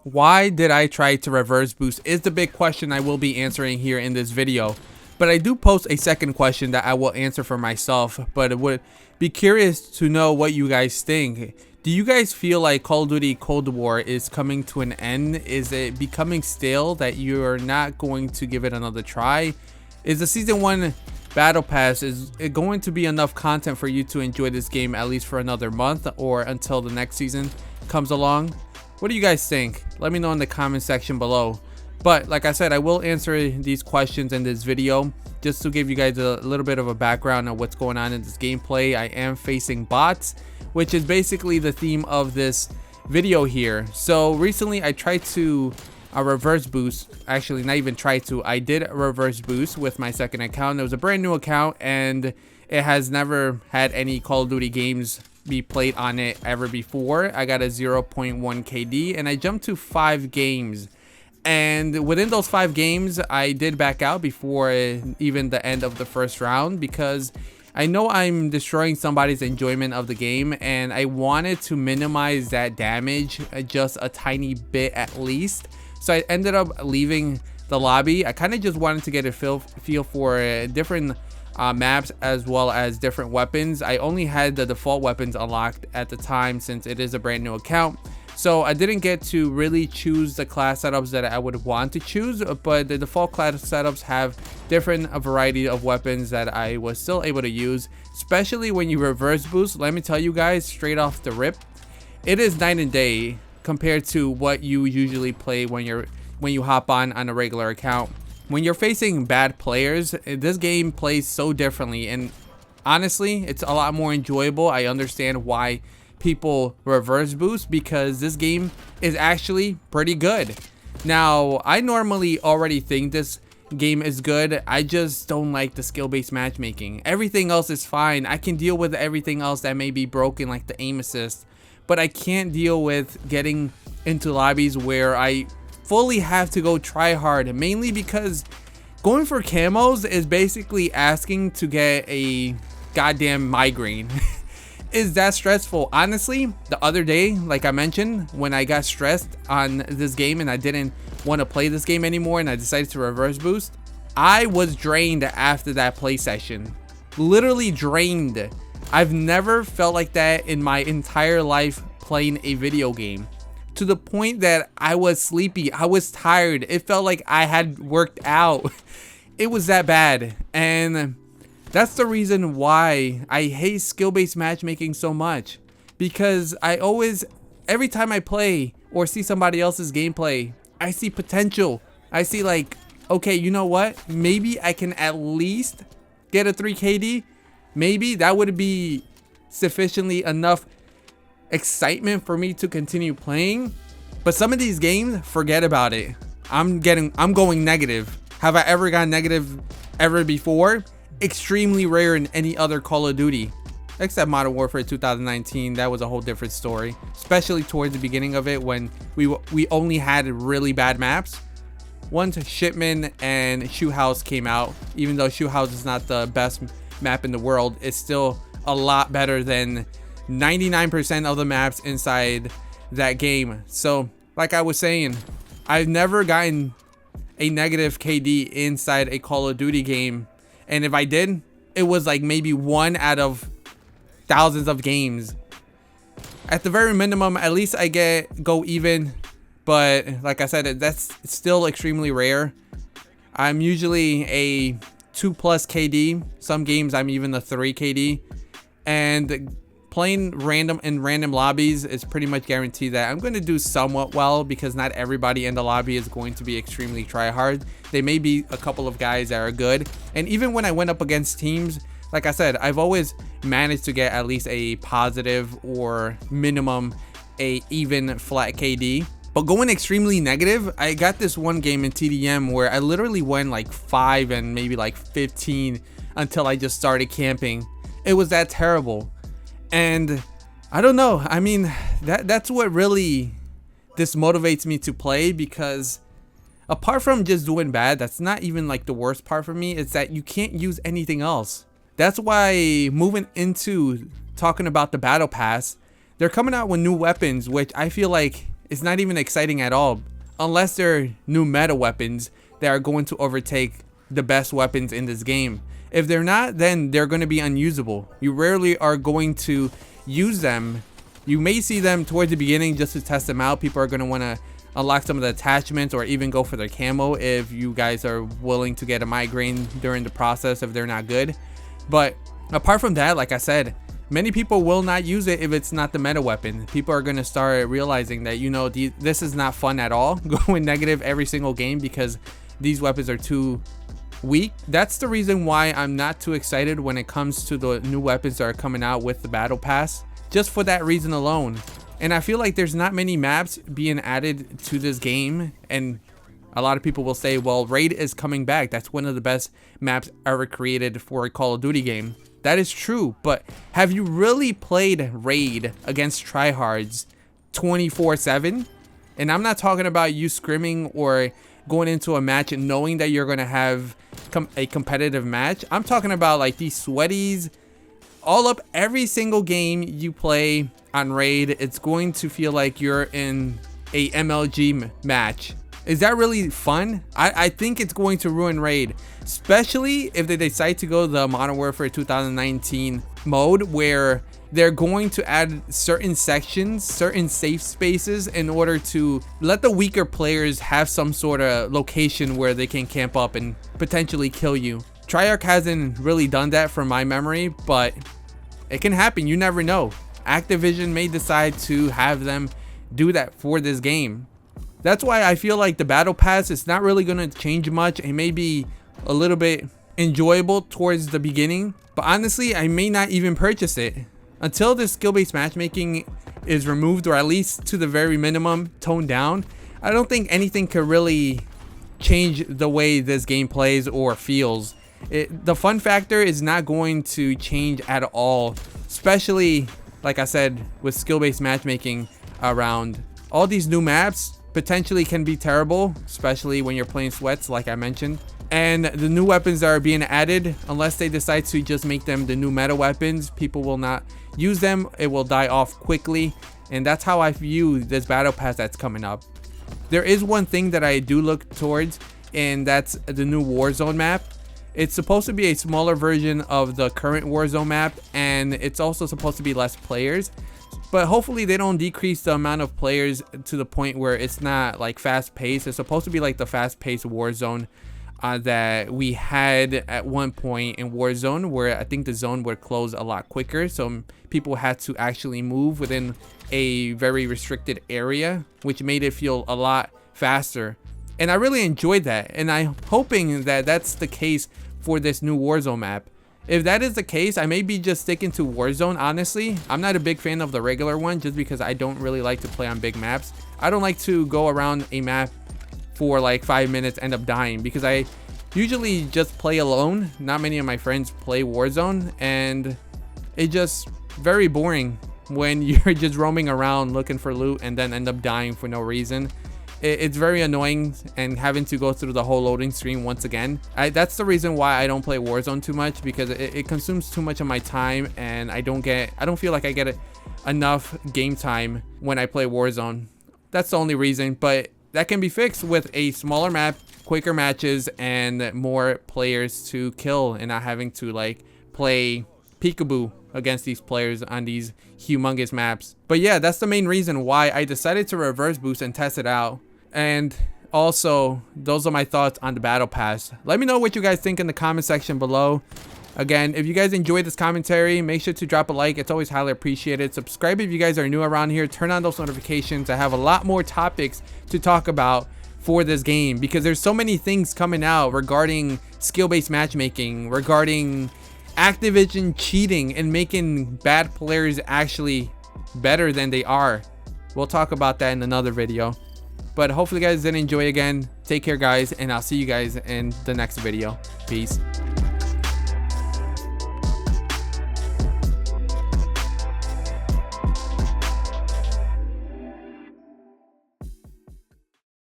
Why did I try to reverse boost is the big question I will be answering here in this video. But I do post a second question that I will answer for myself, but it would be curious to know what you guys think. Do you guys feel like Call of Duty Cold War is coming to an end? Is it becoming stale that you're not going to give it another try? Is the Season 1 Battle Pass, is it going to be enough content for you to enjoy this game at least for another month or until the next season comes along? What do you guys think? Let me know in the comment section below. But like I said, I will answer these questions in this video just to give you guys a little bit of a background on what's going on in this gameplay. I am facing bots, which is basically the theme of this video here. So recently I tried to reverse boost. Actually, not even try to. I did a reverse boost with my second account. It was a brand new account and it has never had any Call of Duty games be played on it ever before. I got a 0.1 KD and I jumped to 5 games. And within those 5 games, I did back out before even the end of the first round because I know I'm destroying somebody's enjoyment of the game and I wanted to minimize that damage just a tiny bit at least. So I ended up leaving the lobby. I kind of just wanted to get a feel for different maps as well as different weapons. I only had the default weapons unlocked at the time since it is a brand new account. So I didn't get to really choose the class setups that I would want to choose, but the default class setups have different variety of weapons that I was still able to use, especially when you reverse boost. Let me tell you guys straight off the rip, it is night and day compared to what you usually play when you hop on a regular account. When you're facing bad players, this game plays so differently, and honestly, it's a lot more enjoyable. I understand why people reverse boost because this game is actually pretty good. Now, I normally already think this game is good. I just don't like the skill-based matchmaking. Everything else is fine. I can deal with everything else that may be broken, like the aim assist, but I can't deal with getting into lobbies where I fully have to go try hard, mainly because going for camos is basically asking to get a goddamn migraine. Is that stressful? Honestly, the other day, like I mentioned, when I got stressed on this game and I didn't want to play this game anymore and I decided to reverse boost, I was drained after that play session. Literally drained. I've never felt like that in my entire life playing a video game, to the point that I was sleepy. I was tired. It felt like I had worked out. It was that bad. And that's the reason why I hate skill-based matchmaking so much, because I always, every time I play or see somebody else's gameplay, I see potential. I see like, okay, you know what? Maybe I can at least get a 3 KD. Maybe that would be sufficiently enough excitement for me to continue playing. But some of these games, forget about it. I'm going negative. Have I ever gone negative ever before? Extremely rare in any other Call of Duty, except Modern Warfare 2019. That was a whole different story, especially towards the beginning of it when we only had really bad maps. Once Shipment and Shoe House came out, even though Shoe House is not the best map in the world, it's still a lot better than 99% of the maps inside that game. So like I was saying, I've never gotten a negative KD inside a Call of Duty game. And if I did, it was like maybe 1 out of thousands of games. At the very minimum, at least I go even. But like I said, that's still extremely rare. I'm usually a 2+ KD. Some games I'm even a 3 KD. And playing random lobbies is pretty much guaranteed that I'm going to do somewhat well, because not everybody in the lobby is going to be extremely try hard. There may be a couple of guys that are good, and even when I went up against teams, like I said, I've always managed to get at least a positive or minimum a even flat KD. But going extremely negative, I got this one game in TDM where I literally went like 5 and maybe like 15 until I just started camping. It was that terrible. And I don't know, I mean, that's what really dismotivates me to play, because apart from just doing bad, that's not even like the worst part for me. It's that you can't use anything else. That's why moving into talking about the battle pass, they're coming out with new weapons, which I feel like it's not even exciting at all, unless they're new meta weapons that are going to overtake the best weapons in this game. If they're not, then they're going to be unusable. You rarely are going to use them. You may see them towards the beginning just to test them out. People are going to want to unlock some of the attachments or even go for their camo if you guys are willing to get a migraine during the process if they're not good. But apart from that, like I said, many people will not use it if it's not the meta weapon. People are going to start realizing that, you know, this is not fun at all, going negative every single game because these weapons are too weak. That's the reason why I'm not too excited when it comes to the new weapons that are coming out with the battle pass, just for that reason alone. And I feel like there's not many maps being added to this game, and a lot of people will say, well, Raid is coming back. That's one of the best maps ever created for a Call of Duty game. That is true, but have you really played Raid against tryhards 24/7? And I'm not talking about you scrimming or going into a match and knowing that you're going to have a competitive match. I'm talking about like these sweaties all up every single game you play on Raid. It's going to feel like you're in a MLG match. Is that really fun? I think it's going to ruin Raid, especially if they decide to go the Modern Warfare 2019 mode, where they're going to add certain sections, certain safe spaces in order to let the weaker players have some sort of location where they can camp up and potentially kill you. Treyarch hasn't really done that from my memory, but it can happen. You never know. Activision may decide to have them do that for this game. That's why I feel like the battle pass is not really going to change much. It may be a little bit enjoyable towards the beginning, but honestly, I may not even purchase it until this skill-based matchmaking is removed, or at least to the very minimum toned down. I don't think anything could really change the way this game plays or feels. The fun factor is not going to change at all, especially like I said with skill-based matchmaking around. All these new maps potentially can be terrible, especially when you're playing sweats like I mentioned. And the new weapons that are being added, unless they decide to just make them the new meta weapons, people will not use them. It will die off quickly, and that's how I view this battle pass that's coming up. There is one thing that I do look towards, and that's the new Warzone map. It's supposed to be a smaller version of the current Warzone map, and it's also supposed to be less players, but hopefully they don't decrease the amount of players to the point where it's not like fast paced. It's supposed to be like the fast paced Warzone that we had at one point in Warzone, where I think the zone would close a lot quicker, so people had to actually move within a very restricted area, which made it feel a lot faster. And I really enjoyed that, and I'm hoping that that's the case for this new Warzone map. If that is the case, I may be just sticking to Warzone. Honestly, I'm not a big fan of the regular one, just because I don't really like to play on big maps. I don't like to go around a map for like 5 minutes, end up dying, because I usually just play alone. Not many of my friends play Warzone, and it's just very boring when you're just roaming around looking for loot and then end up dying for no reason. It's very annoying, and having to go through the whole loading screen once again. That's the reason why I don't play Warzone too much, because it consumes too much of my time, and I don't feel like I get enough game time when I play Warzone. That's the only reason, but that can be fixed with a smaller map, quicker matches, and more players to kill, and not having to like play peekaboo against these players on these humongous maps. But yeah, that's the main reason why I decided to reverse boost and test it out. And also, those are my thoughts on the battle pass. Let me know what you guys think in the comment section below. Again, if you guys enjoyed this commentary, make sure to drop a like. It's always highly appreciated. Subscribe if you guys are new around here. Turn on those notifications. I have a lot more topics to talk about for this game, because there's so many things coming out regarding skill-based matchmaking, regarding Activision cheating and making bad players actually better than they are. We'll talk about that in another video. But hopefully you guys did enjoy again. Take care, guys, and I'll see you guys in the next video. Peace.